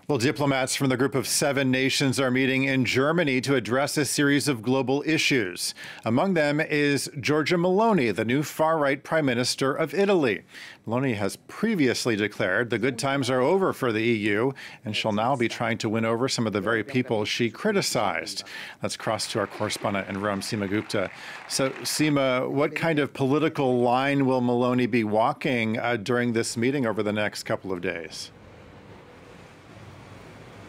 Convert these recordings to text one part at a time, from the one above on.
Well, diplomats from the group of 7 nations are meeting in Germany to address a series of global issues. Among them is Giorgia Meloni, the new far-right Prime Minister of Italy. Meloni has previously declared the good times are over for the EU, and she'll now be trying to win over some of the very people she criticized. Let's cross to our correspondent in Rome, Seema Gupta. So, Seema, what kind of political line will Meloni be walking during this meeting over the next couple of days?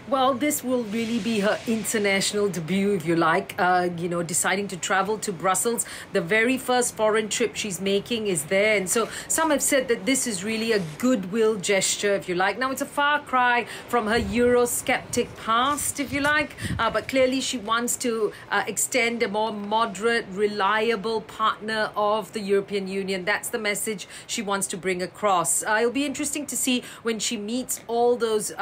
Well, this will really be her international debut, if you like, deciding to travel to Brussels. The very first foreign trip she's making is there. And so some have said that this is really a goodwill gesture, if you like. Now, it's a far cry from her Eurosceptic past, if you like. But clearly she wants to extend a more moderate, reliable partner of the European Union. That's the message she wants to bring across. It'll be interesting to see when she meets all those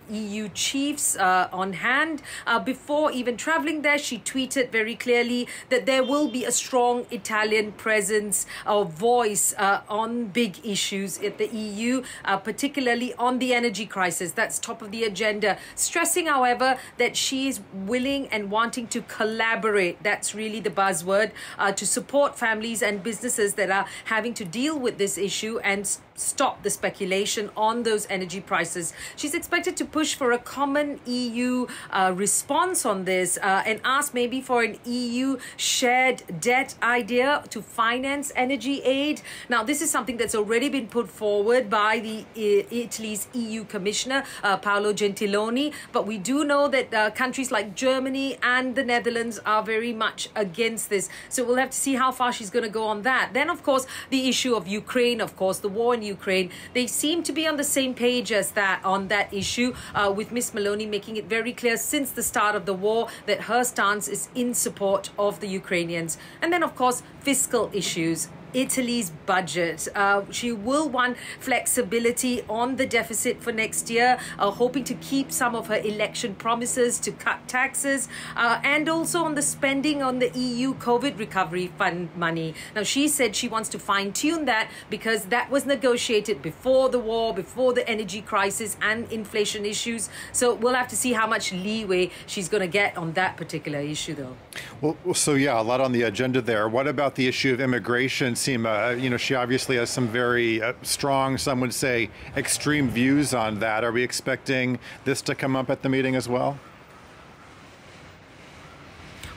EU chiefs on hand. Before even traveling there, she tweeted very clearly that there will be a strong Italian presence or voice on big issues at the EU, particularly on the energy crisis. That's top of the agenda. Stressing, however, that she is willing and wanting to collaborate. That's really the buzzword, to support families and businesses that are having to deal with this issue and stop the speculation on those energy prices. She's expected to push for a common EU response on this and ask maybe for an EU shared debt idea to finance energy aid. Now, this is something that's already been put forward by the Italy's EU Commissioner, Paolo Gentiloni, but we do know that countries like Germany and the Netherlands are very much against this. So we'll have to see how far she's going to go on that. Then, of course, the issue of Ukraine, of course, the war in Ukraine. They seem to be on the same page as that on that issue, with Miss Meloni making it very clear since the start of the war that her stance is in support of the Ukrainians. And then, of course, fiscal issues. Italy's budget. She will want flexibility on the deficit for next year, hoping to keep some of her election promises to cut taxes, and also on the spending on the EU COVID recovery fund money. Now, she said she wants to fine-tune that because that was negotiated before the war, before the energy crisis and inflation issues. So we'll have to see how much leeway she's going to get on that particular issue, though. Well, so yeah, a lot on the agenda there. What about the issue of immigration? Seema, she obviously has some very strong, some would say, extreme views on that. Are we expecting this to come up at the meeting as well?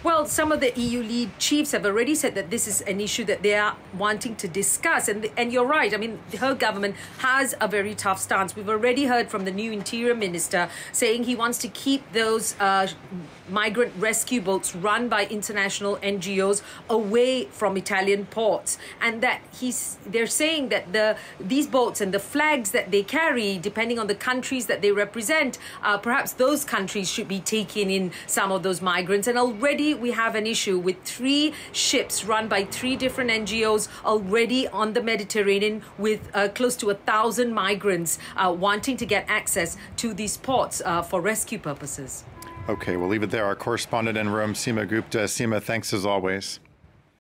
Well, some of the EU lead chiefs have already said that this is an issue that they are wanting to discuss. And you're right. I mean, her government has a very tough stance. We've already heard from the new interior minister saying he wants to keep those migrant rescue boats run by international NGOs away from Italian ports. And that they're saying that these boats and the flags that they carry, depending on the countries that they represent, perhaps those countries should be taking in some of those migrants. And already we have an issue with 3 ships run by 3 different NGOs already on the Mediterranean with close to 1,000 migrants wanting to get access to these ports for rescue purposes. Okay, we'll leave it there. Our correspondent in Rome, Seema Gupta. Seema, thanks as always.